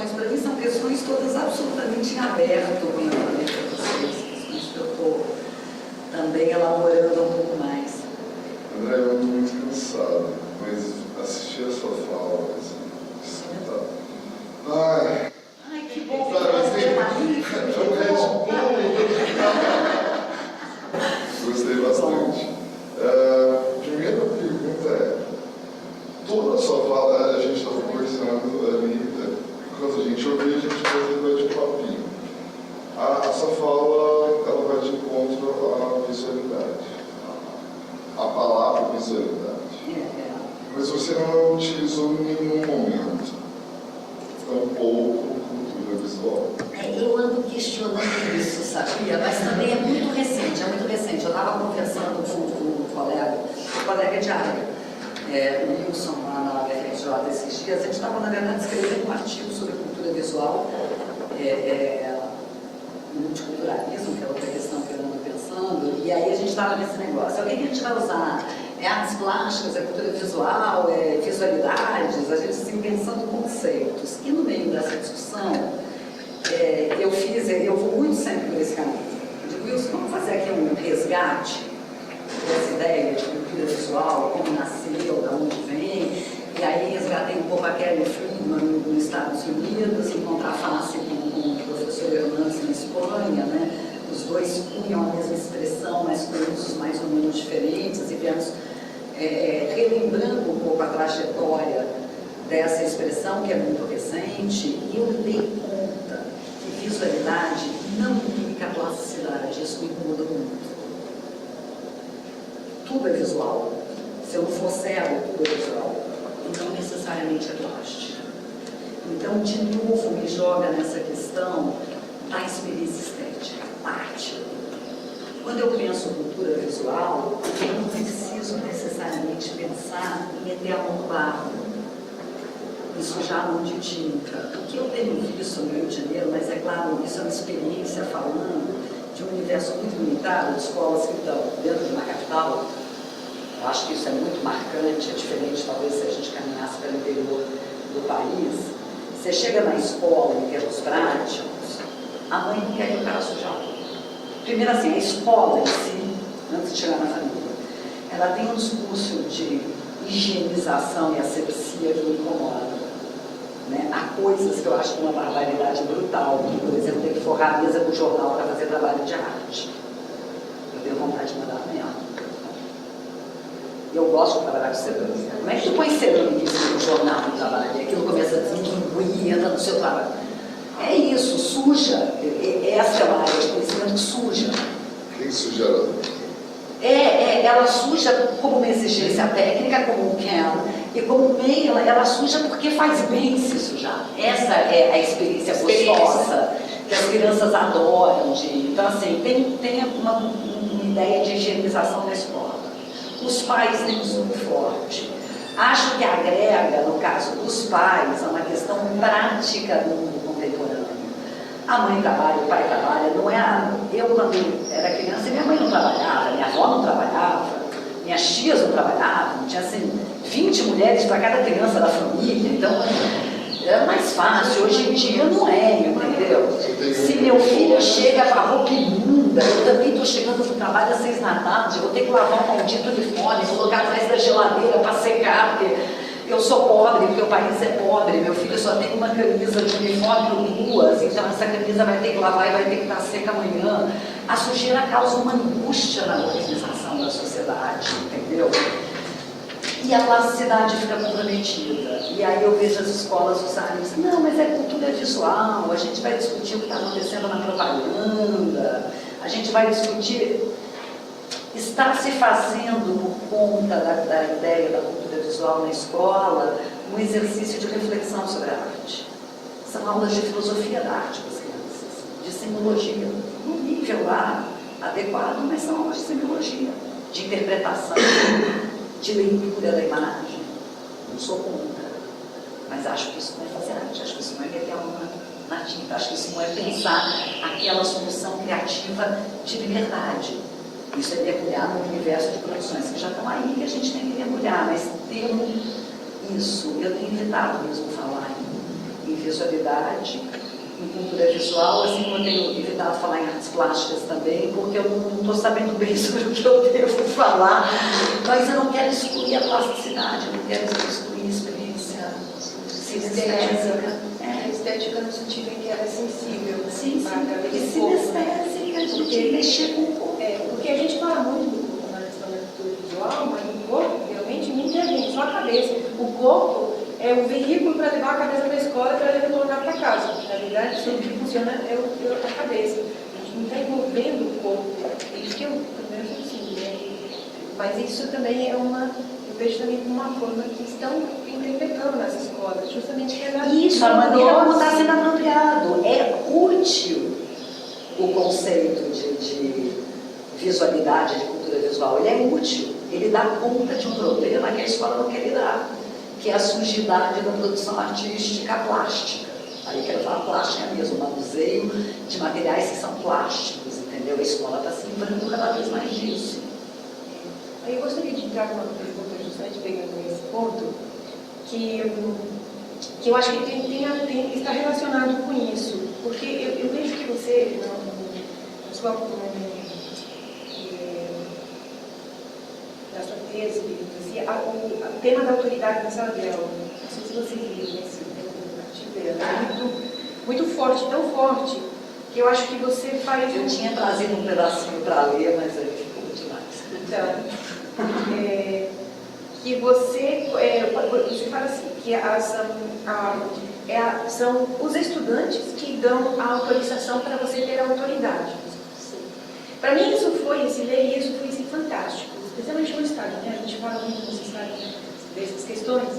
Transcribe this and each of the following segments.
questões, para mim, são questões todas absolutamente em aberto, questões que eu estou também elaborando um pouco mais. André, eu estou muito cansado, mas assistir a sua fala, assim, escutar. Ai, que bom, gostei bastante. Primeira pergunta é, toda a sua fala, a gente estava conversando ali, quando a gente ouviu, a gente fazia de papinho. A sua fala, ela vai de encontro à visualidade, a palavra visualidade. Mas você não utilizou em nenhum momento, tampouco cultura visual. Eu ando questionando isso, sabia? Mas também é muito recente, Eu estava conversando com um colega de área, o Wilson, lá na UFRJ esses dias. A gente estava, na verdade, escrevendo um artigo sobre cultura visual, multiculturalismo, que é outra questão que eu ando pensando, e aí a gente estava nesse negócio. O que a gente vai usar? É artes plásticas, é cultura visual, é visualidades, a gente assim, pensando conceitos. E no meio dessa discussão, eu vou muito sempre por esse caminho. Eu digo, Wilson, vamos fazer aqui um resgate dessa ideia de cultura visual, como nasceu, de onde vem. E aí resgatei um pouco a Kelly Friedman nos Estados Unidos, em contraface com o professor Hernandes na Espanha, né? Os dois punham a mesma expressão, mas com usos mais ou menos diferentes, e viemos relembrando um pouco a trajetória dessa expressão, que é muito recente, e eu me dei conta que visualidade não implica plasticidade. Isso me incomoda muito. Tudo é visual. Se eu não for cego, tudo é visual. E não necessariamente é plástica. Então, de novo, me joga nessa questão da experiência estética, arte. Quando eu penso cultura visual, eu não preciso necessariamente pensar em meter a mão no barro, em sujar a mão de tinta. O que eu tenho visto no Rio de Janeiro, mas é claro, isso é uma experiência falando de um universo muito limitado, de escolas que estão dentro de uma capital. Eu acho que isso é muito marcante, é diferente talvez se a gente caminhasse pelo interior do país. Você chega na escola, em termos práticos, a mãe não quer que o cara sujar tudo. Primeiro assim, a escola em si, antes de chegar na família, ela tem um discurso de higienização e asepsia que me incomoda. Né? Há coisas que eu acho uma barbaridade brutal, que, por exemplo, tem que forrar a mesa com jornal para fazer trabalho de arte. Eu tenho vontade de mandar mesmo. Eu gosto de trabalhar com cerâmica. Como é que tu põe cerâmica em cima do jornal no trabalho? E aquilo começa a desenguir, entra no seu trabalho. É isso, suja. Essa é uma área de conhecimento que suja. Quem suja? Ela suja como uma exigência técnica, como um can, e como meio, ela suja porque faz bem se sujar. Essa é a experiência gostosa, que as crianças adoram. Então, assim, tem uma ideia de higienização na escola. Os pais têm isso muito forte. Acho que agrega, no caso dos pais, a uma questão prática do mundo contemporâneo. A mãe trabalha, o pai trabalha, não é eu quando era criança, minha mãe não trabalhava, minha avó não trabalhava, minhas tias não trabalhavam, tinha assim 20 mulheres para cada criança da família, então era mais fácil. Hoje em dia não é, entendeu? Se meu filho chega com a roupa imunda, eu também estou chegando no trabalho às 6 da tarde, vou ter que lavar um maldito uniforme, colocar atrás da geladeira para secar, porque eu sou pobre, porque o país é pobre, meu filho só tem uma camisa de uniforme ou duas, então essa camisa vai ter que lavar e vai ter que estar seca amanhã. A sujeira causa uma angústia na organização da sociedade, entendeu? E a plasticidade fica comprometida. E aí eu vejo as escolas usarem isso. Não, mas é cultura visual, a gente vai discutir o que está acontecendo na propaganda, a gente vai discutir. Está se fazendo, por conta da ideia da cultura visual na escola, um exercício de reflexão sobre a arte. São aulas de filosofia da arte para as crianças, de semiologia, no nível lá adequado, mas são aulas de semiologia, de interpretação, de leitura da imagem. Não sou contra, mas acho que isso não é fazer arte, acho que isso não é meter a mão na tinta, acho que isso não é pensar aquela solução criativa de liberdade. Isso é mergulhar no universo de produções que já estão aí, que a gente tem que mergulhar, mas temos isso. Eu tenho evitado mesmo falar em visualidade, em cultura visual, assim como eu tenho evitado falar em artes plásticas também, porque eu não estou sabendo bem sobre o que eu devo falar, mas eu não quero excluir a plasticidade, eu não quero excluir a experiência sinestésica. Estética no sentido em que ela é sensível. Sim, e sinestésica, porque mexer com o corpo. Porque a gente fala muito do corpo na questão da cultura visual, mas o corpo realmente não intervém, só a cabeça. O corpo é o veículo para levar a cabeça para a escola e para retornar para casa. Na verdade, tudo que funciona é a cabeça. A gente não está envolvendo o corpo. É isso que eu primeiro assim, né? Mas isso também é eu vejo também como uma forma que estão interpretando nas escolas, justamente que é isso, a maneira como está sendo apropriado. É útil o conceito de visualidade, de cultura visual. Ele é útil. Ele dá conta de um problema que a escola não quer lidar, que é a sujidade da produção artística plástica. Aí quero falar plástica mesmo, manuseio de materiais que são plásticos, entendeu? A escola está se livrando cada vez mais disso. Eu gostaria de entrar numa pergunta, justamente pegando esse ponto, que eu acho que está relacionado com isso, porque eu vejo que você, na sua tese, o tema da autoridade na sala de aula, não sei se vocês viram esse tema, é muito forte, tão forte, que eu acho que você faz... Eu tinha trazido um pedacinho para ler, mas aí ficou demais. Então, que você fala assim, que são os estudantes que dão a autorização para você ter a autoridade. Para mim, esse ler isso foi fantástico, especialmente no estágio, né? A gente fala muito nos estágios dessas questões,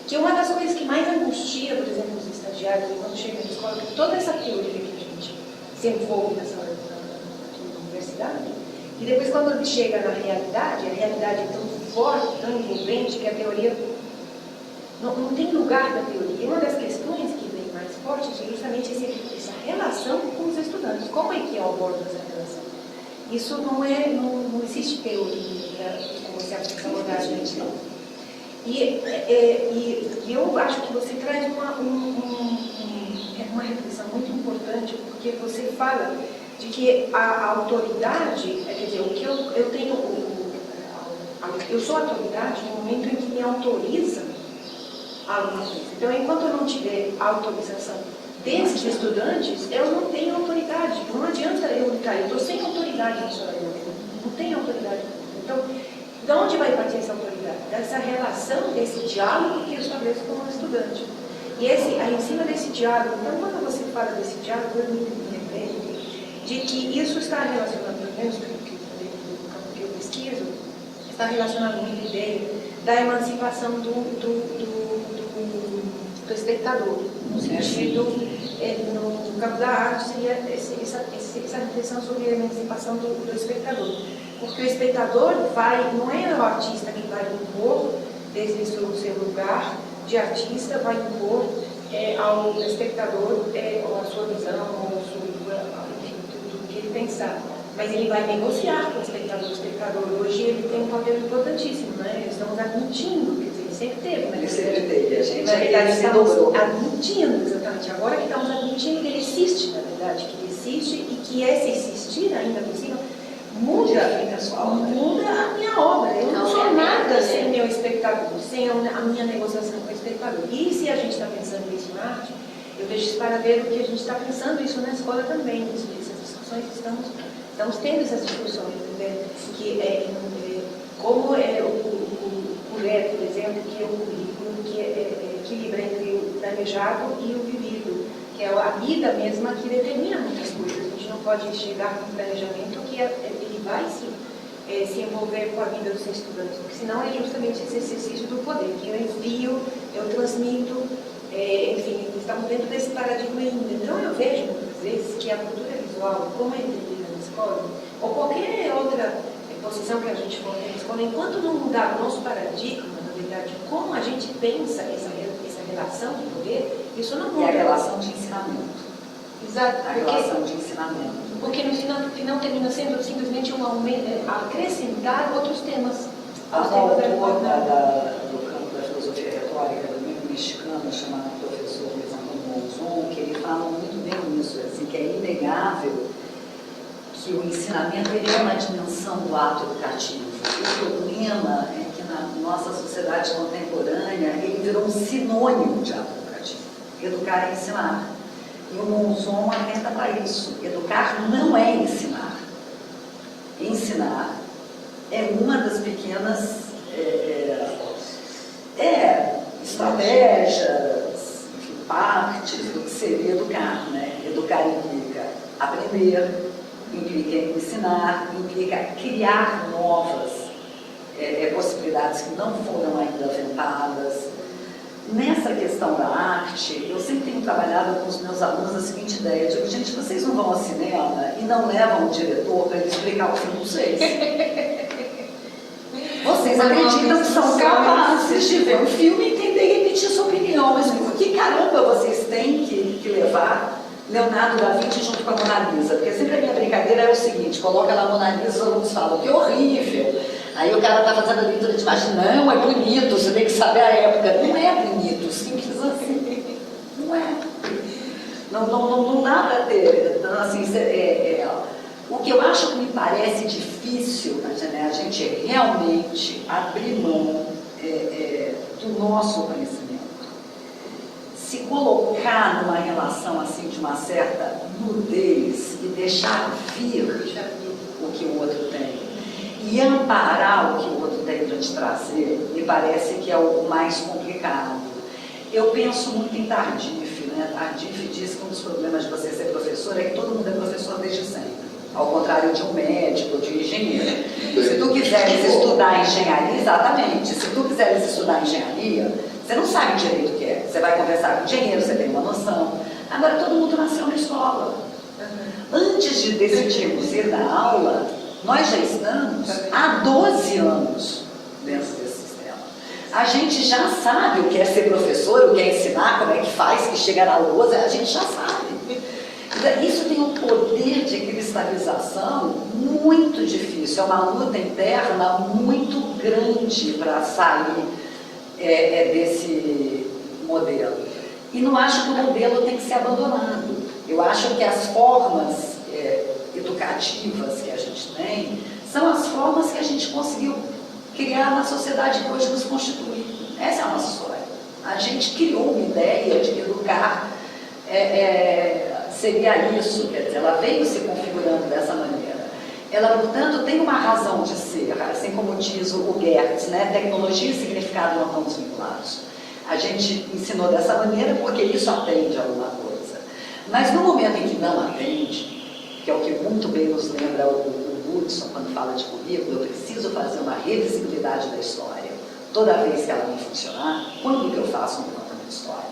que uma das coisas que mais angustia, por exemplo, os estagiários, quando chegam na escola, que toda essa teoria que a gente se envolve nessa universidade, e depois quando ele chega na realidade, a realidade é tão forte, tão envolvente, que a teoria não tem lugar da teoria. E uma das questões que vem mais forte é justamente essa relação com os estudantes. Como é que eu abordo essa relação? Isso não existe teoria, como você abordar, gente, não. E eu acho que você traz uma reflexão muito importante, porque você fala de que a autoridade, quer dizer, o que eu tenho, eu sou autoridade no momento em que me autoriza alguma coisa. Então, enquanto eu não tiver autorização desses estudantes, eu não tenho autoridade. Não adianta eu estou sem autoridade na sua vida. Não tenho autoridade. Então, de onde vai partir essa autoridade? Dessa relação, desse diálogo que eu estabeleço com o estudante. E aí, em cima desse diálogo, então, quando você fala desse diálogo, eu me lembrei de que isso está relacionado, pelo menos no campo que eu pesquiso, está relacionado com a ideia da emancipação do espectador, no sentido, no campo da arte, seria essa reflexão sobre a emancipação do espectador. Porque o espectador não é o artista que vai impor, desde o seu lugar de artista, vai impor ao espectador a sua visão, enfim, tudo que ele pensar. Mas ele vai negociar com o espectador. O espectador hoje ele tem um papel importantíssimo, né? Estamos admitindo, quer dizer, ele sempre teve, né? Ele sempre teve, a gente na verdade estamos dobrou. admitindo, exatamente, agora que estamos admitindo que ele existe, na verdade, que ele existe e que esse existir ainda por cima muda a minha obra. Eu não sou nada sem meu espectador, sem a minha negociação com o espectador. E se a gente está pensando isso na arte, eu vejo esse paralelo que a gente está pensando isso na escola também, essas discussões estamos tendo essas discussões, né? Que como o Leto, por exemplo, que é um currículo que equilibra entre o planejado e o vivido, que é a vida mesma que determina muitas coisas. A gente não pode chegar com um planejamento que ele vai se envolver com a vida dos estudantes, porque senão é justamente esse exercício do poder, que eu envio, eu transmito, enfim, estamos dentro desse paradigma ainda. Então eu vejo, muitas vezes, que a cultura visual, como é entendida na escola, ou qualquer outra posição que a gente for ter na escola, enquanto não mudar o nosso paradigma, na verdade, como a gente pensa essa relação de poder, isso não muda. E a relação de ensinamento. Exato. A relação de ensinamento. Porque no final termina sendo simplesmente acrescentar outros temas. A autora do campo da filosofia retórica, do mesmo mexicano, chamado professor Luiz Antônio Monzon, que ele fala muito bem nisso, assim, que é inegável que o ensinamento ele é uma dimensão do ato educativo. O problema é que na nossa sociedade contemporânea ele virou um sinônimo de ato educativo. Educar é ensinar. E o Monzon atenta para isso. Educar não é ensinar. Ensinar é uma das pequenas estratégias, enfim, partes do que seria educar, né? Educar implica aprender, implica ensinar, implica criar novas possibilidades que não foram ainda aventadas. Nessa questão da arte, eu sempre tenho trabalhado com os meus alunos a seguinte ideia: eu digo, gente, vocês não vão ao cinema e não levam o diretor para ele explicar o filme para vocês. Vocês acreditam que são capazes de ver um filme e entender e emitir sua opinião, mas por que caramba vocês têm que levar Leonardo da Vinci junto com a Mona Lisa? Porque sempre a minha brincadeira é o seguinte: coloca lá a Mona Lisa, os alunos falam que horrível. Aí o cara está fazendo a leitura de imagem, não, é bonito, você tem que saber a época. Não é bonito, simples assim. Não é. Não dá para ter. Então, assim, o que eu acho que me parece difícil, né, a gente realmente abrir mão do nosso conhecimento. Se colocar numa relação assim de uma certa nudez e deixar vir o que o outro tem e amparar o que o outro tem para te trazer, me parece que é o mais complicado. Eu penso muito em Tardif, né? Tardif diz que um dos problemas de você ser professor é que todo mundo é professor desde sempre, ao contrário de um médico, de um engenheiro. Se tu quiseres estudar engenharia, exatamente, se tu quiseres estudar engenharia, você não sabe direito o que é. Você vai conversar com o engenheiro, você tem uma noção. Agora, todo mundo nasceu na escola. Antes de decidirmos ir na aula, nós já estamos há 12 anos dentro desse sistema. A gente já sabe o que é ser professor, o que é ensinar, como é que faz, que chega na lousa, a gente já sabe. Isso tem um poder de cristalização muito difícil, é uma luta interna muito grande para sair desse modelo. E não acho que o modelo tem que ser abandonado. Eu acho que as formas educativas que a gente tem são as formas que a gente conseguiu criar na sociedade que hoje nos constitui. Essa é a nossa história. A gente criou uma ideia de que educar seria isso, quer dizer, ela veio se configurando dessa maneira. Ela, portanto, tem uma razão de ser, assim como diz o Gertz, né? Tecnologia e significado não estão desvinculados. A gente ensinou dessa maneira porque isso atende a alguma coisa. Mas no momento em que não atende, que é o que muito bem nos lembra o Hudson quando fala de currículo, eu preciso fazer uma revisibilidade da história. Toda vez que ela não funcionar, quando que eu faço um levantamento histórico?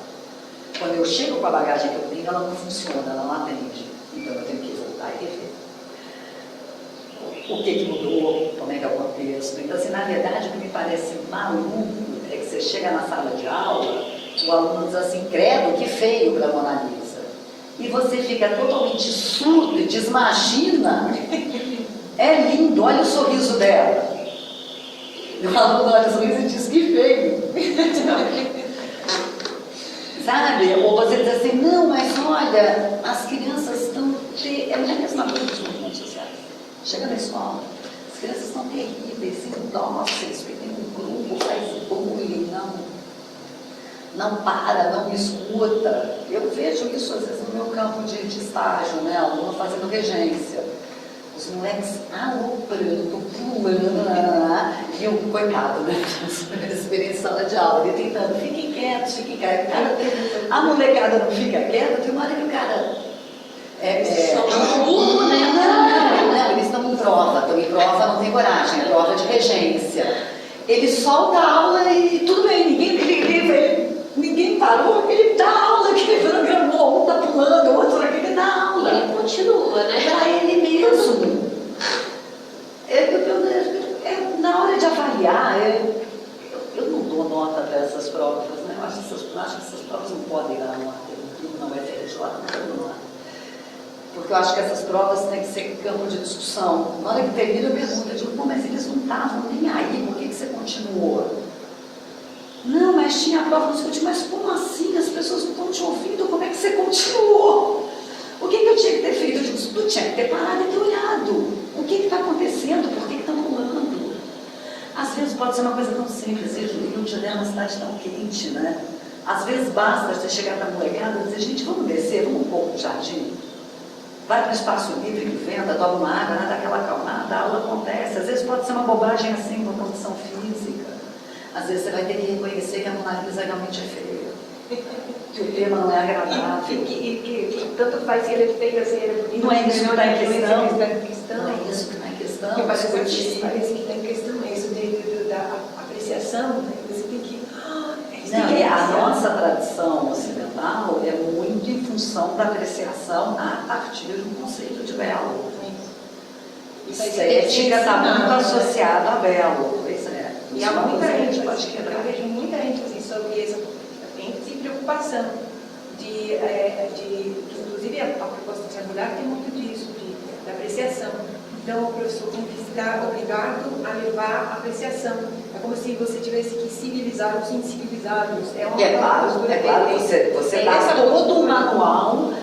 Quando eu chego com a bagagem que eu tenho, ela não funciona, ela não atende. Então eu tenho que voltar e rever. O que mudou, como é que é o contexto. Então, assim, na verdade, o que me parece maluco é que você chega na sala de aula, o aluno diz assim, credo, que feio para a Mona Lisa. E você fica totalmente surdo e desmagina. É lindo, olha o sorriso dela. E o aluno olha o sorriso e diz, que feio. Sabe? Ou você diz assim, não, mas olha, as crianças estão... É a mesma coisa dos movimentos sociais. Chega na escola, as crianças estão terríveis, indóceis, porque tem um grupo, faz bullying, não para, não escuta. Eu vejo isso às vezes no meu campo de estágio, né? Aluno fazendo regência. Os moleques aloprando, pulando, e o coitado, né? Experiência em sala de aula, ele tentando, fiquem quietos, fiquem quietos. A molecada não fica quieta, tem uma hora que o cara. Não, eles estão em prova, não tem coragem, é prova de regência. Ele solta a aula e tudo bem, ninguém parou, ele dá aula, que ele programou, um tá pulando, o outro aqui, ele dá aula. Ele continua, né? Para ele mesmo. Na hora de avaliar, eu não dou nota para essas provas, né? Eu acho que essas provas não podem dar nota, não é FRJ, não dou nota. Porque eu acho que essas provas têm que ser campo de discussão. Na hora que termina, eu pergunto, eu digo, pô, mas eles não estavam nem aí, por que você continuou? Não, mas tinha a prova, não sei o que, mas como assim? As pessoas não estão te ouvindo, como é que você continuou? O que eu tinha que ter feito? Eu digo, tu tinha que ter parado e ter olhado. O que está acontecendo? Por que está rolando? Às vezes pode ser uma coisa tão simples, e o Rio de Janeiro é uma cidade tão quente, né? Às vezes basta você chegar na molecada e dizer, gente, vamos descer, vamos um pouco no jardim. Vai para o espaço livre que venda, toma uma água, dá aquela acalmada, a aula acontece. Às vezes pode ser uma bobagem assim, uma condição física. Às vezes você vai ter que reconhecer que a Mona Lisa realmente é feia. Que o tema não é agradável. Que tanto faz se ele é feio, se ele é bonito. Não é isso que está em questão. Não é isso que está em questão. Que parece que está em questão, é isso da apreciação, né? Você tem que... Não, e a nossa tradição ocidental é muito em função da apreciação a partir do conceito de belo. Estética está muito associada a belo, pois é. E há muita gente pode quebrar. Eu vejo muita gente assim, sobre essa preocupação inclusive a proposta triangular tem muito disso, da apreciação. Então o professor tem que estar obrigado a levar a apreciação. É como se você tivesse que civilizar os incivilizados. Claro, você dá todo um manual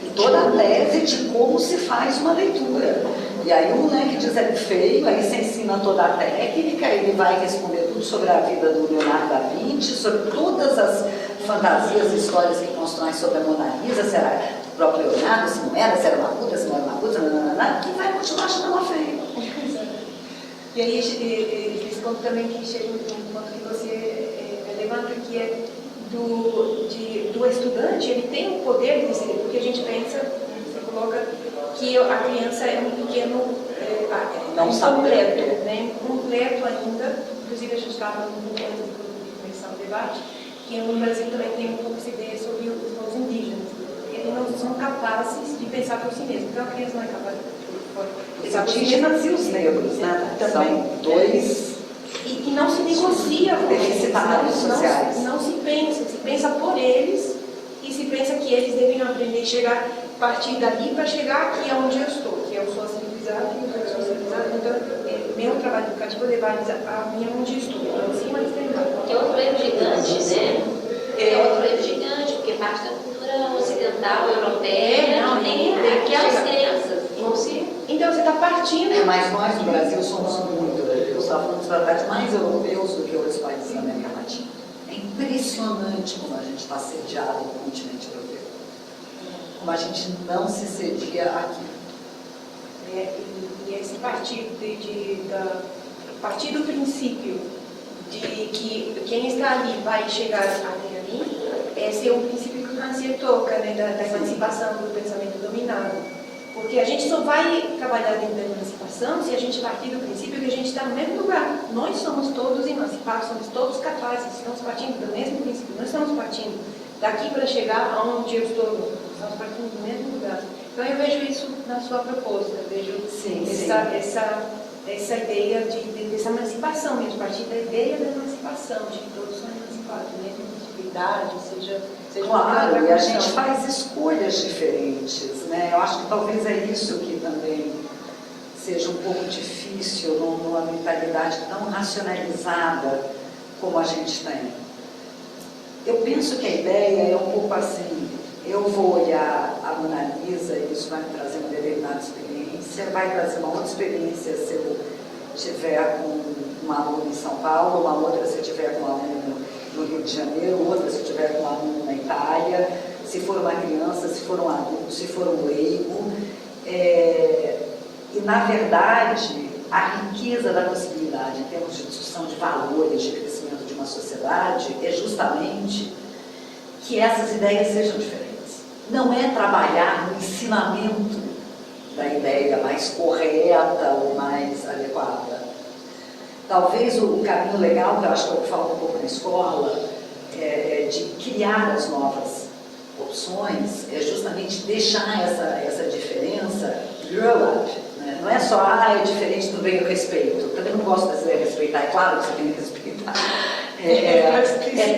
e toda a tese de como se faz uma leitura. E aí o moleque diz é feio, aí você ensina toda a técnica, ele vai responder tudo sobre a vida do Leonardo da Vinci, sobre todas as fantasias e histórias que constroem sobre a Mona Lisa, se era o próprio Leonardo, se não era, se era uma puta, se não era uma puta, que vai continuar achando ela feia. E aí eles contam também que chega um ponto que você levanta, que é do estudante, ele tem o poder de decidir, porque a gente pensa, você coloca que a criança é um pequeno incompleto, né? Incompleto ainda. Inclusive a gente estava no momento de começar o debate, que no Brasil também tem um pouco essa ideia sobre os povos indígenas. Eles não são capazes de pensar por si mesmos. Então a criança não é capaz de pensar por si mesma. Os indígenas e os negros, né? Também. São dois. E não se negocia com deficitários sociais. Não se pensa por eles e se pensa que eles devem aprender a chegar, partir dali para chegar aqui onde eu estou, que eu sou civilizado e eu sou civilizado. Então, meu trabalho educativo levar eles a mim onde estou, não acima de treinar. Que é outro erro gigante, né? É outro erro gigante, porque parte da cultura ocidental, europeia, não tem aquelas crenças. Não se... Então, você está partindo. Mas nós no Brasil somos muito, eu estava falando dos tratamentos mais europeus do que outros países da América Latina. É impressionante como a gente está sediado no continente europeu. Como a gente não se cedia aqui. E esse partir do princípio de que quem está ali vai chegar até ali, esse é o princípio que o Rancière toca, né, da emancipação do pensamento dominado. Porque a gente só vai trabalhar dentro da emancipação se a gente partir do princípio que a gente está no mesmo lugar. Nós somos todos emancipados, somos todos capazes, estamos partindo do mesmo princípio. Nós estamos partindo daqui para chegar aonde eu estou, estamos partindo do mesmo lugar. Então eu vejo isso na sua proposta, eu vejo essa ideia dessa emancipação mesmo, partir da ideia da emancipação, de que todos são emancipados, mesmo de idade, seja claro, e a gente faz escolhas diferentes, né? Eu acho que talvez é isso que também seja um pouco difícil numa mentalidade tão racionalizada como a gente tem. Eu penso que a ideia é um pouco assim, eu vou olhar a Mona Lisa e isso vai me trazer uma determinada experiência, vai trazer uma outra experiência se eu estiver com um aluno em São Paulo, uma outra se eu estiver com um aluno no Rio de Janeiro, outra se eu estiver com um aluno na Itália, se for uma criança, se for um adulto, se for um leigo. E, na verdade, a riqueza da possibilidade em termos de discussão de valores, de crescimento de uma sociedade, é justamente que essas ideias sejam diferentes. Não é trabalhar no ensinamento da ideia mais correta ou mais adequada. Talvez o caminho legal, que eu acho que eu falo um pouco na escola, de criar as novas opções, é justamente deixar essa diferença grow up. Né? Não é só, é diferente, tudo bem, eu respeito. Eu também não gosto dessa ideia de respeitar, é claro que você tem que respeitar.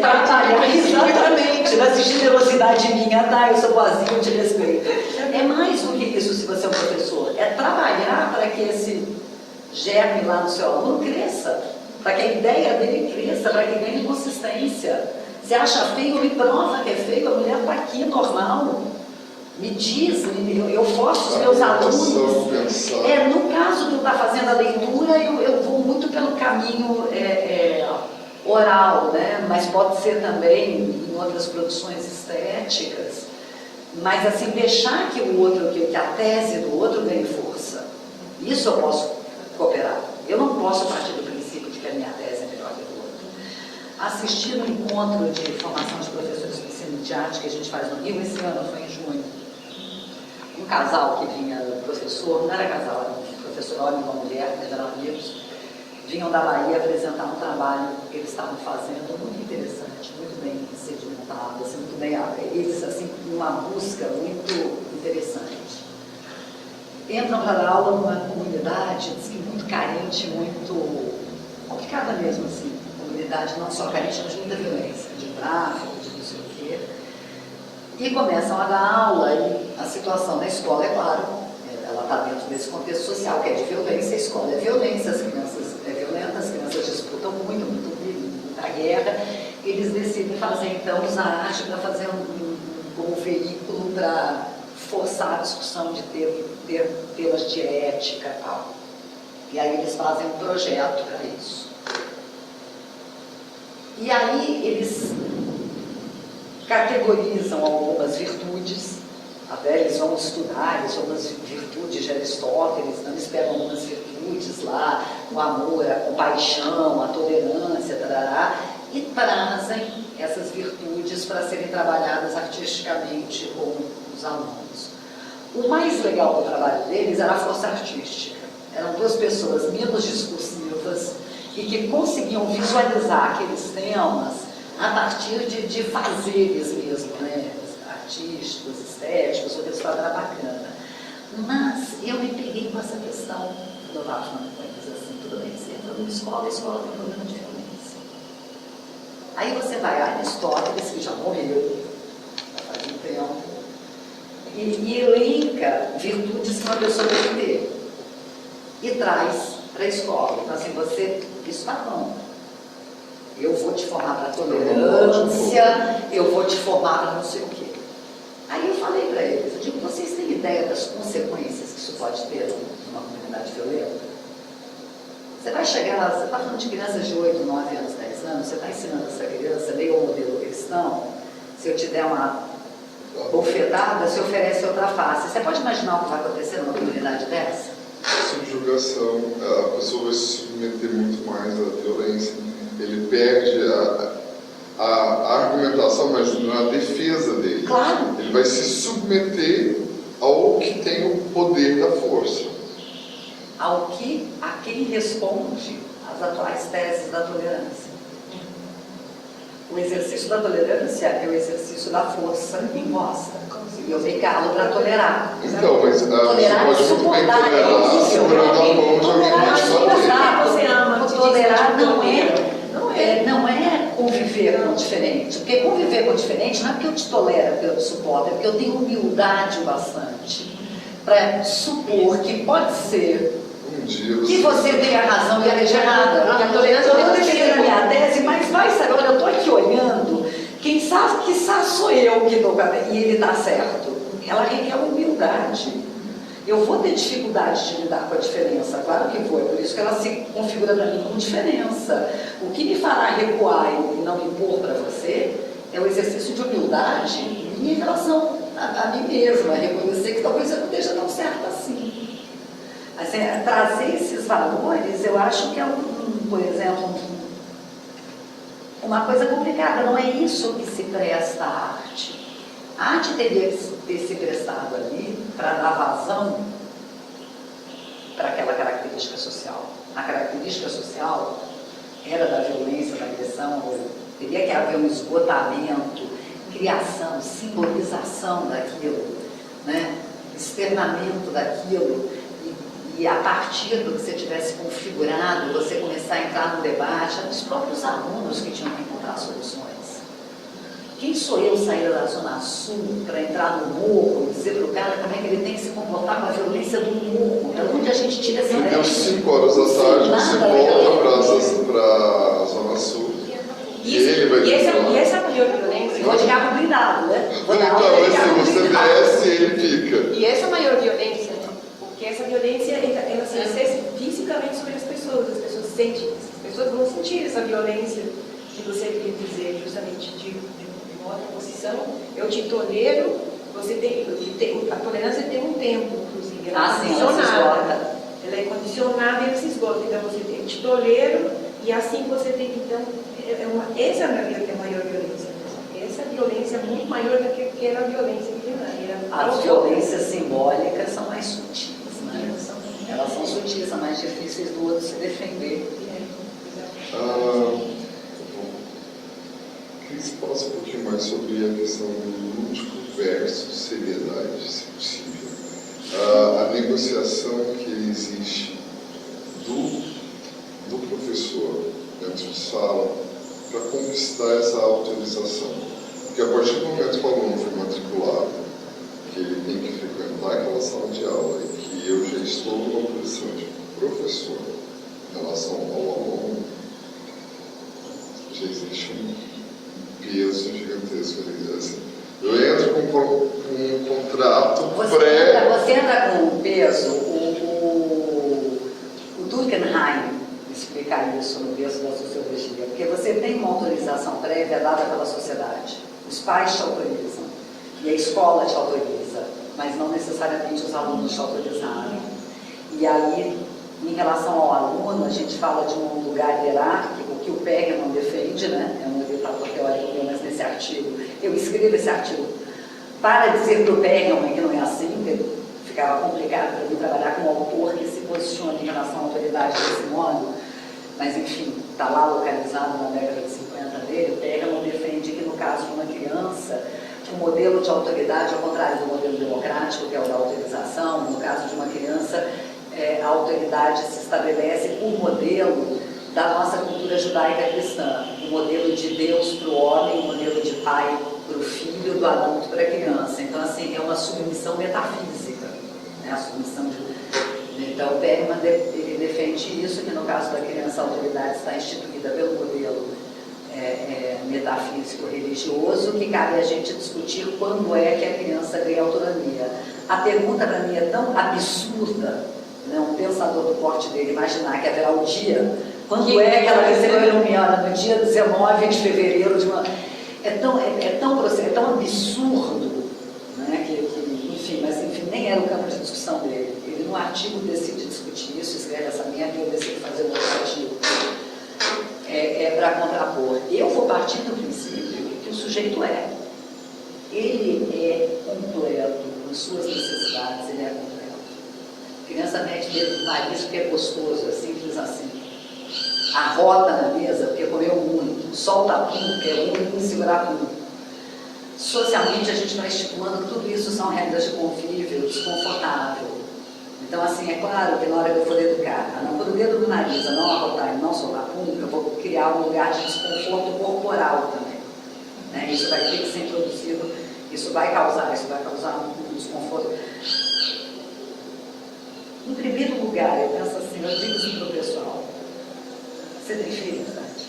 Trabalhar exatamente, nessa generosidade minha, eu sou boazinha, eu te respeito. É mais do que isso se você é um professor, é trabalhar para que esse germe lá no seu aluno cresça. para que a ideia dele cresça, para que ganhe consistência. Você acha feio, me prova que é feio, a mulher está aqui, normal. Me diz, eu forço os meus alunos. No caso do estar fazendo a leitura, eu vou muito pelo caminho oral, né? Mas pode ser também em outras produções estéticas. Mas assim, deixar que o outro, que a tese do outro ganhe força. Isso eu posso cooperar. Eu não posso partir do princípio de que a minha tese é melhor que a do outro. Assistir no encontro de formação de professores de ensino de arte que a gente faz no Rio, esse ano foi em junho. Um casal que vinha, professor, não era casal, era um professor homem e uma mulher, que eram amigos, vinham da Bahia apresentar um trabalho que eles estavam fazendo, muito interessante, muito bem sedimentado, assim, muito bem, eles assim, numa busca muito interessante. Entram para a aula numa comunidade assim, muito carente, muito complicada mesmo, assim, comunidade não só carente, mas de muita violência, de tráfico, de não sei o quê. E começam a dar aula, e a situação da escola, é claro, ela está dentro desse contexto social, que é de violência, a escola é violência, as crianças é violenta, as crianças disputam muita guerra. Eles decidem fazer, então, usar a arte para fazer como veículo para forçar a discussão de temas de ética e tal. E aí eles fazem um projeto para isso. E aí eles categorizam algumas virtudes, até eles vão estudar algumas virtudes de Aristóteles, então eles pegam algumas virtudes lá, o amor, a compaixão, a tolerância, tarará, e trazem essas virtudes para serem trabalhadas artisticamente com os alunos. O mais legal do trabalho deles era a força artística. Eram duas pessoas menos discursivas e que conseguiam visualizar aqueles temas a partir de fazeres mesmo, né? Artísticos, estéticos, o resultado era bacana. Mas eu me peguei com essa questão do Hoffmann, assim, tudo bem, você entra numa escola, a escola tem problema de violência. Aí você vai a Aristóteles, que já morreu, faz um tempo, e elenca virtudes que uma pessoa deve ter. E traz para a escola. Então, assim, isso está bom. Eu vou te formar para tolerância, eu vou te formar para não sei o quê. Aí eu falei para eles, eu digo, vocês têm ideia das consequências que isso pode ter numa comunidade violenta? Você vai chegar, você está falando de crianças de 8, 9 anos, 10 anos, você está ensinando essa criança, meio ao modelo cristão, se eu te der uma bofetada, se oferece outra face. Você pode imaginar o que vai acontecer numa comunidade dessa? Subjugação, a pessoa vai se submeter muito mais à violência, ele perde a argumentação, mas na defesa dele. Claro. Ele vai se submeter ao que tem o poder da força. A quem responde às atuais teses da tolerância. O exercício da tolerância é o exercício da força imposta. E eu me calo para tolerar. Então, mas tolerar você pode muito bem tolerar segurando a mão de alguém que te tolerar não é conviver com o diferente. Porque conviver com o diferente não é porque eu te tolero, porque eu te suporto, é porque eu tenho humildade bastante para supor que pode ser que você tenha razão e ela esteja errada. Porque a tolerância eu estou defendendo a minha tese, mas vai saber, olha, eu estou aqui olhando, quem sabe sou eu que estou e ele está certo. Ela requer humildade. Eu vou ter dificuldade de lidar com a diferença, claro que vou, é por isso que ela se configura para mim como diferença. O que me fará recuar e não me impor para você é o exercício de humildade em relação a mim mesma, reconhecer que talvez eu não esteja tão certa assim. Assim, trazer esses valores, eu acho que é, por exemplo, uma coisa complicada. Não é isso que se presta à arte. A arte teria que ter se prestado ali para dar vazão para aquela característica social. A característica social era da violência, da agressão, teria que haver um esgotamento, criação, simbolização daquilo, né? Externamento daquilo. E a partir do que você tivesse configurado, você começar a entrar no debate, eram os próprios alunos que tinham que encontrar soluções. Quem sou eu sair da Zona Sul para entrar no morro e dizer para o cara como é que ele tem que se comportar com a violência do morro? É onde a gente tira essa ideia. Porque às 5 horas da tarde você volta para a Zona Sul. E ele vai e essa é a maior violência. Vou de carro blindado, né? Então, mas se você desce, ele fica. E essa é a maior violência, né? Porque essa violência, ela se exerce fisicamente sobre as pessoas sentem, as pessoas vão sentir essa violência que você queria dizer, justamente de uma outra posição. Eu te tolero, a tolerância tem um tempo, inclusive, ela é condicionada. Ela é condicionada e ela se esgota. Então você tem, eu te tolero, e assim você tem que, então, essa é a maior violência. Essa violência é muito maior do que aquela violência primária. As violências simbólicas são mais sutis, né? Elas são sutis, são mais difíceis do outro se defender. Queria que você falasse um pouquinho mais sobre a questão do lúdico versus seriedade, se possível. A negociação que existe do professor dentro de sala para conquistar essa autorização. Porque a partir do momento que o aluno foi matriculado, que ele tem que frequentar aquela sala de aula e que eu já estou numa posição de professor em relação ao aluno, já existe um peso gigantesco ali. Assim, eu entro com um contrato Você entra com um peso, o Durkheim explicar isso no berço da sociologia, porque você tem uma autorização prévia dada pela sociedade. Os pais te autorizam e a escola te autoriza, mas não necessariamente os alunos te autorizaram. E aí, em relação ao aluno, a gente fala de um lugar hierárquico que o Perelman defende, né? É um editador teórico meu, mas nesse artigo, eu escrevo esse artigo para dizer para o Perelman que não é assim, porque ficava complicado para mim trabalhar com um autor que se posiciona em relação à autoridade desse modo, mas enfim, está lá localizado na década de 50 dele. O Perelman defende que no caso de uma criança, o modelo de autoridade, ao contrário do modelo democrático, que é o da autorização, no caso de uma criança, a autoridade se estabelece por modelo da nossa cultura judaica cristã, o modelo de Deus para o homem, o modelo de pai para o filho, do adulto para a criança. Então, assim, é uma submissão metafísica, né? A submissão de... Então, o Perelman ele defende isso, que no caso da criança a autoridade está instituída pelo modelo metafísico religioso, que cabe a gente discutir quando é que a criança ganha autonomia. A pergunta para mim é tão absurda, né? Um pensador do porte dele imaginar que haverá um dia, quando é que ela recebeu a iluminada? No dia 19 de fevereiro de uma... É tão absurdo, né? Mas nem era o campo de discussão dele. Ele no artigo decide discutir isso, escreve essa merda, e eu decido fazer um outro artigo para contrapor. Eu vou partir do princípio que o sujeito ele é completo, com suas necessidades, ele é completo. A criança mete dedo no nariz porque é gostoso, é simples assim. Arrota na mesa porque comeu muito, solta pum porque é ruim segurar pum. Socialmente a gente vai estipulando que tudo isso são regras de convívio, desconfortável. Então, assim, é claro que na hora que eu for educar, a não pôr o dedo no nariz, a não arrotar e não soltar pum, eu vou criar um lugar de desconforto corporal também. Né? Isso vai ter que ser introduzido, isso vai causar um desconforto. Em primeiro lugar, eu penso assim, eu digo isso para o pessoal. Você tem filho, Tati?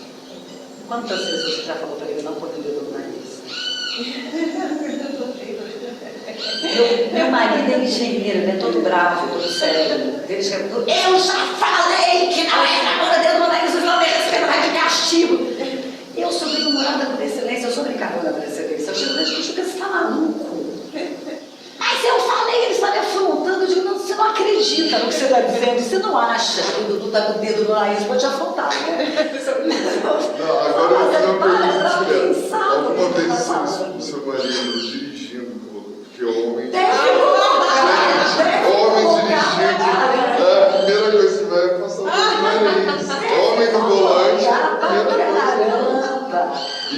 Quantas vezes você já falou para ele não pôr o dedo no nariz? Meu marido é engenheiro, ele é todo bravo, todo sério. Ele chega todo, eu já falei que não era pôr o dedo no nariz, não me respeita de castigo. Eu sou bem-humorada por excelência, eu sou brincadora por excelência. Eu chego e digo, você está maluco? Mas eu falei, ele está me afrontando. Eu digo, não, você não acredita no que você está dizendo, você não acha que o Dudu está com o dedo no nariz, pode afrontar, né? Não, agora eu vou fazer uma pergunta. Alguma vez o seu marido dirigindo, porque homem... Homem dirigindo, a primeira coisa que vai é passar o dedo no nariz. Homem no volante, a primeira coisa.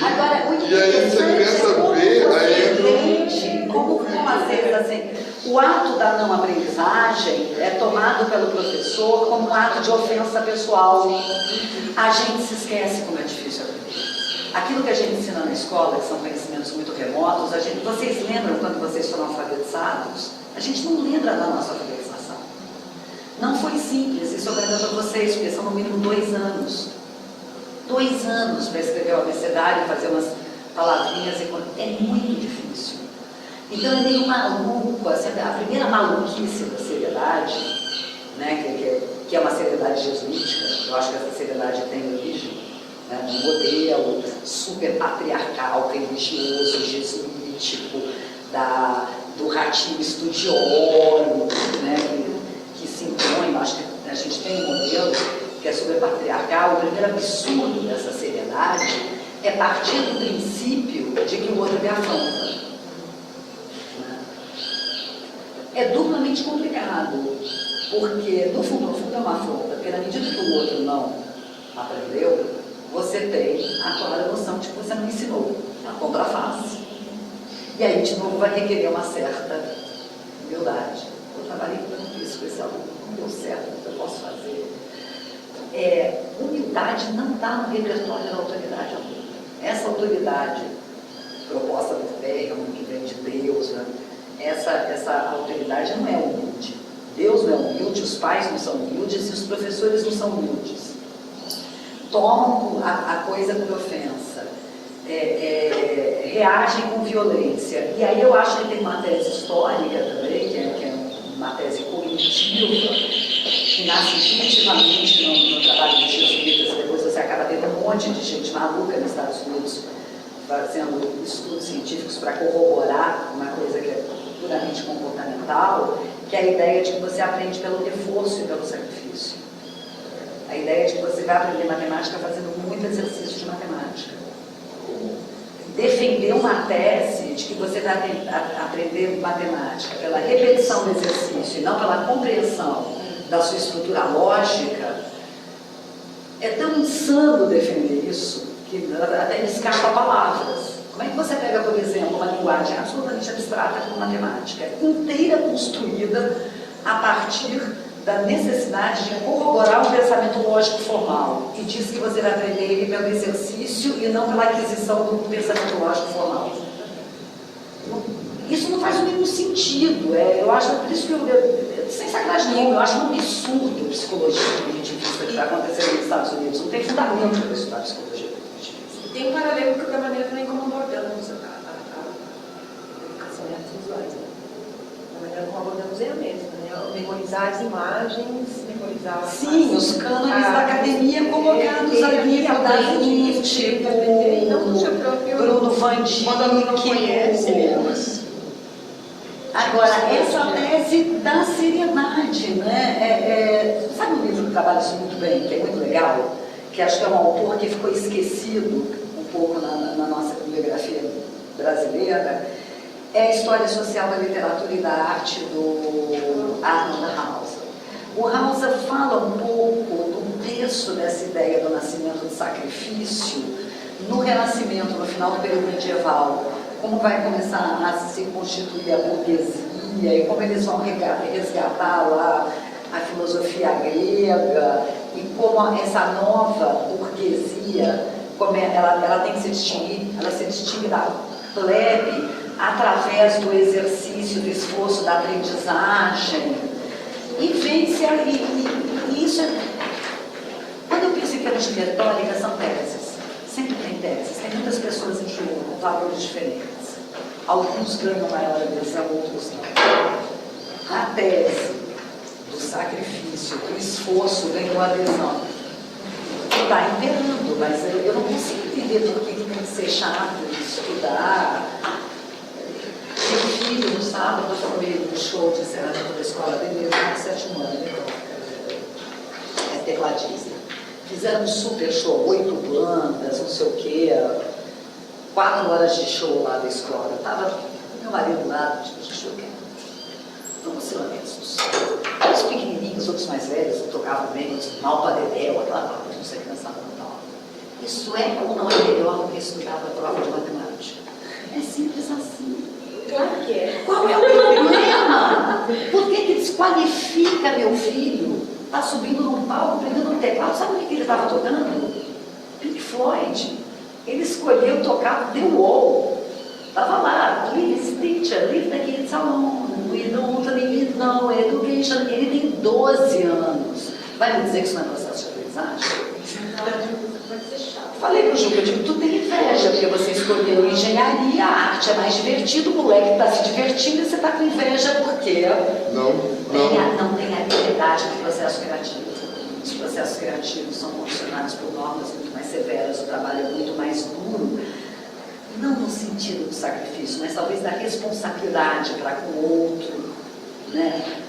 Agora, e aí, se a criança vê, aí entra como às vezes assim, o ato da não aprendizagem é tomado pelo professor como um ato de ofensa pessoal. A gente se esquece como é difícil aprender. Aquilo que a gente ensina na escola, que são conhecimentos muito remotos, vocês lembram quando vocês foram alfabetizados? A gente não lembra da nossa alfabetização. Não foi simples, isso eu garanto a vocês, porque são no mínimo 2 anos. 2 anos para escrever o abecedário, fazer umas palavrinhas, é muito difícil. Então é meio maluco, assim, a primeira maluquice da seriedade, né, que é uma seriedade jesuítica, eu acho que essa seriedade tem origem, né, um modelo super patriarcal, religioso, jesuítico, do ratinho estudioso, né, que se impõe. Eu acho que a gente tem um modelo que é super patriarcal. O primeiro absurdo dessa seriedade é partir do princípio de que o outro me afronta. É duplamente complicado, porque no fundo é uma afronta, porque na medida que o outro não aprendeu, você tem a clara noção de que você não ensinou, a contraface. E aí, de novo, vai requerer uma certa humildade. Eu trabalhei muito isso com esse aluno, não deu certo, o que eu posso fazer? Humildade não está no repertório da autoridade adulta. Essa autoridade proposta por Bergman, que vem de Deus, né? Essa autoridade não é humilde. Deus não é humilde, os pais não são humildes e os professores não são humildes. Tomam a coisa por ofensa, reagem com violência. E aí eu acho que tem uma tese histórica também, que é uma tese cognitiva, que nasce intuitivamente no trabalho dos jesuítas, e depois você acaba tendo um monte de gente maluca nos Estados Unidos fazendo estudos científicos para corroborar uma coisa que é puramente comportamental, que é a ideia de que você aprende pelo reforço e pelo sacrifício. A ideia de que você vai aprender matemática fazendo muito exercício de matemática. Defender uma tese de que você vai aprender matemática pela repetição do exercício e não pela compreensão da sua estrutura lógica, é tão insano defender isso que até me escapa palavras. Como é que você pega, por exemplo, uma linguagem absolutamente abstrata como matemática, inteira construída a partir da necessidade de corroborar um pensamento lógico formal, e diz que você vai aprender ele pelo exercício e não pela aquisição do pensamento lógico formal? Isso não faz o mínimo sentido. Eu acho, por isso que sem sacanagem nenhuma, eu acho um absurdo a psicologia cognitivista que está acontecendo nos Estados Unidos. Não tem fundamento para estudar psicologia cognitivista. Tem um paralelo da maneira também como abordamos a educação em artes visuais, né? A maneira como abordamos é a mesma, né? Memorizar as imagens, memorizar as Sim, os cânones da academia colocados ali, da Vinci, não seu próprio Bruno Van Dijk. Quando a não conhece, Agora, essa tese da seriedade, né? Sabe um livro que trabalha isso muito bem, que é muito legal, que acho que é um autor que ficou esquecido um pouco na nossa bibliografia brasileira, é a História Social da Literatura e da Arte do Arnold Hauser. O Hauser fala um pouco do berço dessa ideia do nascimento do sacrifício no Renascimento, no final do período medieval, como vai começar a se constituir a burguesia e como eles vão resgatar lá a filosofia grega e como essa nova burguesia, como ela tem que se distinguir, ela se distingue da plebe através do exercício, do esforço, da aprendizagem, e vence e isso é... Quando eu penso em termos de retórica, são teses, sempre tem teses, tem muitas pessoas em jogo, com valores diferentes, alguns ganham maior adesão, outros não. A tese do sacrifício, do esforço ganhou adesão, está imperando, mas eu não consigo entender por que tem que ser chato estudar. Meu filho, no sábado, foi no show de encerramento da escola dele, ele tem 7 anos, é tecladista. Fizeram um super show, 8 bandas, não sei o quê, 4 horas de show lá da escola. Eu estava meu marido lá, tipo, deixa eu ver. Vamos ser honestos. Os pequenininhos, outros mais velhos, tocavam bem, outros mal para dedéu, aquela parte, não sei o que nessa tal. Isso é ou não é melhor do que estudar para a prova de matemática? É simples assim. Claro que é. Qual é o problema? Por que desqualifica meu filho? Está subindo num palco, pegando um teclado. Sabe o que ele estava tocando? Pink Floyd. Ele escolheu tocar The Wall. Estava lá, please teacher, leave the kids alone. We don't need no education. Ele tem 12 anos. Vai me dizer que isso não é processo de aprendizagem? Falei pro Ju, eu digo, tu tem inveja, porque você escolheu engenharia, a arte é mais divertido, o moleque está se divertindo e você está com inveja porque Não. não tem a liberdade do processo criativo. Os processos criativos são condicionados por normas muito mais severas, o trabalho é muito mais duro, não no sentido do sacrifício, mas talvez da responsabilidade para com o outro, né?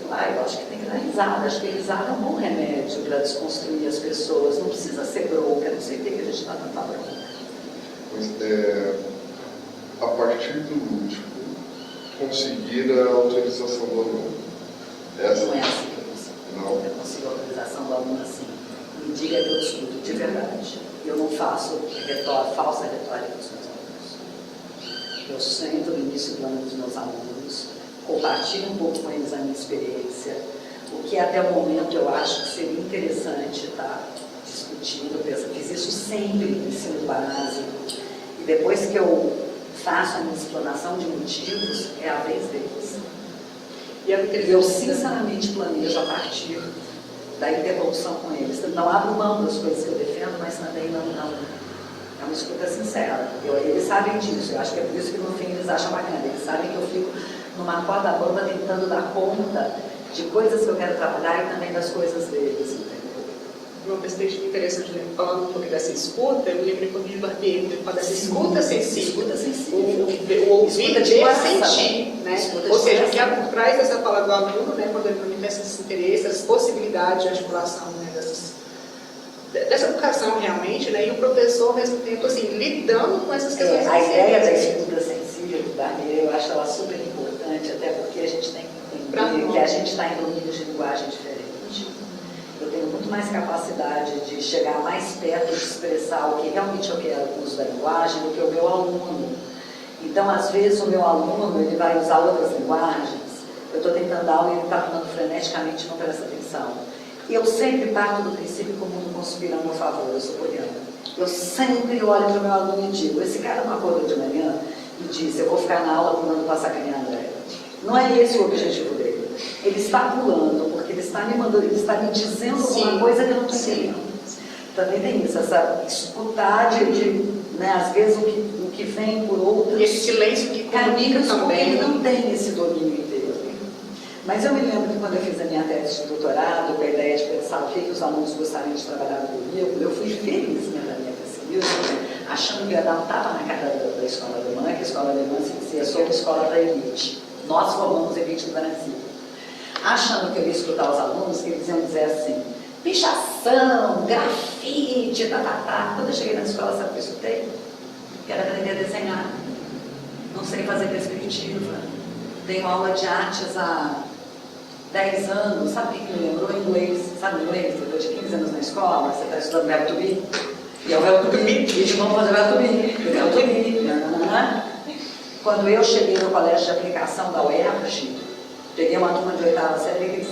Eu acho que tem que dar risada, acho que risada é um bom remédio para desconstruir as pessoas, não precisa ser bronca, não sei o que a gente está tanta bronca. Mas a partir do lúdico, conseguir a autorização do aluno. Essa Não é assim que eu consigo. Não. Eu consigo a autorização do aluno assim. Me diga que eu estudo de verdade. Eu não faço falsa retórica dos meus alunos. Eu sento no início do ano dos meus alunos, compartilho um pouco com eles a minha experiência, o que até o momento eu acho que seria interessante estar discutindo. Eu fiz isso sempre no ensino básico. E depois que eu faço a minha explanação de motivos, é a vez deles. E eu sinceramente planejo a partir da interlocução com eles. Não abro mão das coisas que eu defendo, mas também não é uma escuta sincera. Eles sabem disso, eu acho que é por isso que no fim eles acham bacana. Eles sabem que eu fico numa corda bamba tentando dar conta de coisas que eu quero trabalhar e também das coisas deles, entendeu? Uma perspectiva interessante, né? Falando um pouco dessa escuta, eu me lembro quando o Barbieri fala dessa escuta sensível. Escuta sensível. O ouvir de sentir, né? Escuta Ou seja, de que há por trás dessa fala do aluno, né? Quando ele manifesta esse interesse, essa possibilidade de articulação, né? Dessa educação realmente, né? E o professor, ao mesmo tempo, assim, lidando com essas questões. A ideia da escuta sensível do Barbieri, eu acho ela super importante, até porque a gente tem que entender que a gente está em domínios de linguagem diferente. Eu tenho muito mais capacidade de chegar mais perto de expressar o que realmente eu quero com o uso da linguagem do que o meu aluno. Então, às vezes, o meu aluno ele vai usar outras linguagens, eu estou tentando aula e ele está falando freneticamente, não presta atenção. E eu sempre parto do princípio que o mundo conspira a meu favor, eu sou poliana. Eu sempre olho para o meu aluno e digo, esse cara não acordou de manhã e diz, eu vou ficar na aula pulando para sacanear André. Não é esse o objetivo dele. Ele está pulando porque ele está me mandando, ele está me dizendo alguma coisa que eu não estou entendendo. Também tem isso, essa escutar né, às vezes o que vem por outras. E esse silêncio que comunica também. Ele não tem esse domínio inteiro. Mas eu me lembro que quando eu fiz a minha tese de doutorado, com a ideia de pensar o que os alunos gostariam de trabalhar no currículo, eu fui feliz na minha pesquisa, achando que eu não estava na cara da escola alemã, que a escola alemã se dizia sou uma escola da elite. Nós formamos elite do Brasil. Achando que eu ia escutar os alunos, que eles iam dizer assim, pichação, grafite, Quando eu cheguei na escola, sabe o que eu escutei? Quero aprender a desenhar. Não sei fazer perspectiva. Tenho aula de artes há 10 anos. Sabe o que me lembrou? Inglês. Sabe inglês? Depois de 15 anos na escola, você está estudando verbo to be. E é o verbo to be. E vamos fazer verbo to be. Verbo to be. Quando eu cheguei no colégio de aplicação da UERJ, peguei uma turma de 8ª série e eles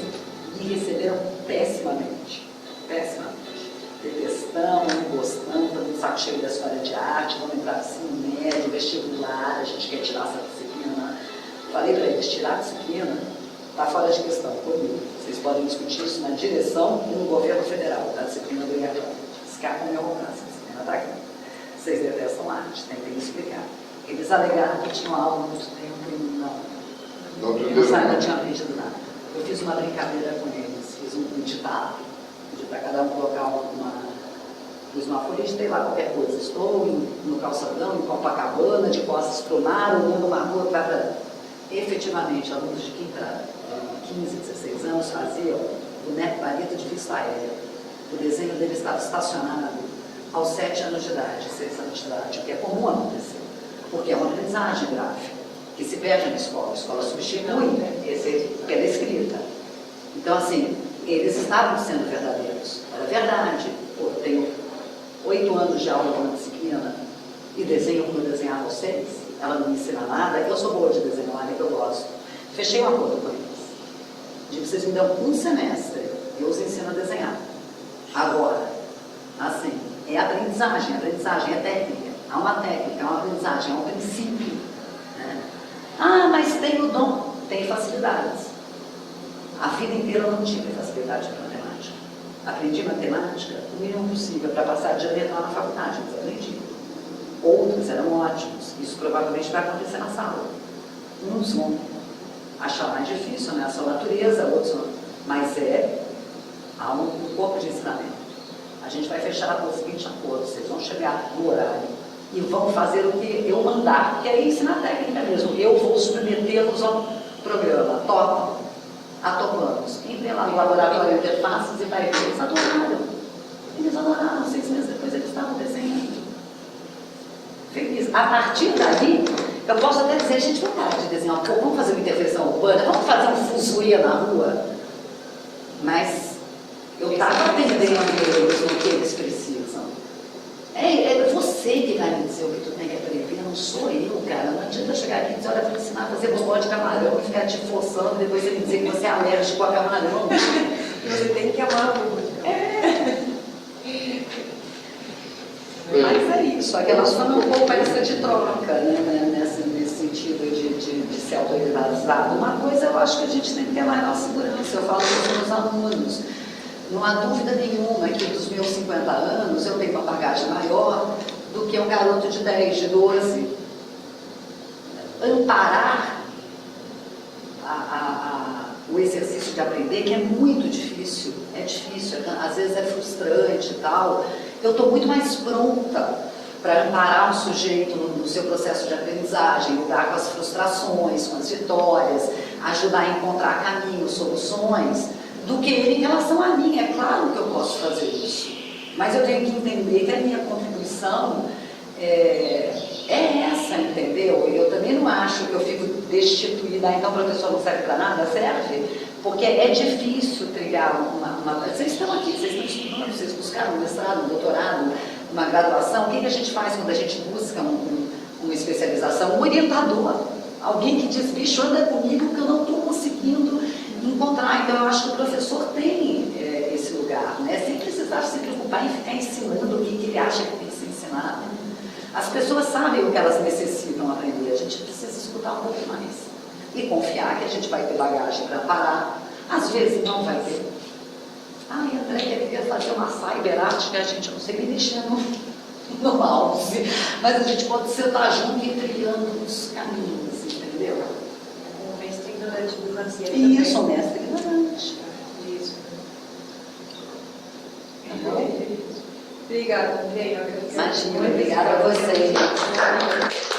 me receberam pessimamente. Pessimamente. Detestando, não gostando, todo mundo saco cheio da história de arte, vamos entrar no ensino médio, vestibular, a gente quer tirar essa disciplina. Falei para eles, tirar a disciplina está fora de questão comigo. Vocês podem discutir isso na direção e no governo federal, a disciplina obrigatória. Escapa o meu alcance, a disciplina está aqui. Vocês detestam arte, tentem me explicar. Eles alegaram que tinham aula há muito tempo e não tinham aprendido nada. Eu fiz uma brincadeira com eles, fiz um ditado, pedi para cada um colocar fiz uma folha e ditei lá qualquer coisa. Estou no calçadão, em Copacabana, de costas para o mar, olhando uma rua para... Efetivamente, alunos de 15, 16 anos faziam boneco palito de vista aérea. O desenho dele estava estacionado aos 7 anos de idade, 6 anos de idade, o que é comum acontecer, porque é uma aprendizagem gráfica que se perde na escola. A escola substitui pela escrita. Então, assim, eles estavam sendo verdadeiros. Era verdade. Pô, eu tenho 8 anos de aula numa disciplina e desenho como eu desenhava aos 6. Ela não me ensina nada, eu sou boa de desenhar, é que eu gosto. Fechei um acordo com eles. Digo, vocês me dão um semestre, eu os ensino a desenhar. Agora, assim, é aprendizagem é técnica. há uma técnica, há uma aprendizagem, há um princípio. Né? Ah, mas tem o dom, tem facilidades. A vida inteira eu não tive facilidade para matemática. Aprendi matemática o mínimo possível para passar de ano e entrar na faculdade, mas aprendi. Outros eram ótimos. Isso provavelmente vai acontecer na sala. Uns vão achar mais difícil, né? A sua natureza, outros não. Mas há um corpo de ensinamento. A gente vai fechar o seguinte acordo: vocês vão chegar no horário e vão fazer o que eu mandar, porque aí ensinar técnica mesmo. Eu vou submetê-los ao programa. Topam. Atopamos. Entrei lá no laboratório de interfaces e vai ver. Eles adoraram. Eles adoraram. 6 meses depois eles estavam desenhando. Feliz. A partir daí, eu posso até dizer, gente, vamos parar de desenhar, vamos fazer uma intervenção urbana, vamos fazer um fuzuê na rua. Mas eu estava atendendo eles no que eles precisam. É você que vai me dizer o que tu tem que aprender, não sou eu, cara. Não adianta chegar aqui e dizer, olha, vou te ensinar a fazer bobó de camarão e ficar te forçando, depois você me dizer que você é alérgico a camarão. Você tem que amar a pública. Mas é isso, só que elas estão um pouco essa de troca, né, nesse sentido de ser autorizado. Uma coisa eu acho que a gente tem que ter maior segurança, eu falo com os meus alunos. Não há dúvida nenhuma que dos meus 50 anos eu tenho uma bagagem maior do que um garoto de 10, de 12. Amparar o exercício de aprender, que é muito difícil, às vezes é frustrante e tal. Eu estou muito mais pronta para amparar um sujeito no seu processo de aprendizagem, lidar com as frustrações, com as vitórias, ajudar a encontrar caminhos, soluções, do que ele em relação a mim. É claro que eu posso fazer isso, mas eu tenho que entender que a minha contribuição é essa, entendeu? Eu também não acho que eu fico destituída, então o professor não serve para nada, serve, porque é difícil trilhar uma... Vocês estão aqui, vocês estão estudando, vocês buscaram um mestrado, um doutorado, uma graduação. O que a gente faz quando a gente busca uma especialização? Um orientador, alguém que diz, bicho, anda comigo que eu não estou conseguindo encontrar. Então eu acho que o professor tem esse lugar, né? Sem precisar se preocupar em ficar ensinando o que ele acha que tem que ser ensinado. As pessoas sabem o que elas necessitam aprender, a gente precisa escutar um pouco mais e confiar que a gente vai ter bagagem para parar. Às vezes não vai ter. Ai, André, queria fazer uma cyberarte que a gente não sei nem mexer no mouse, mas a gente pode sentar junto e ir trilhando os caminhos, entendeu? Um mestre ignorante do Franciele. Isso, um mestre ignorante. Isso. Obrigada, André. Imagina, obrigada a vocês.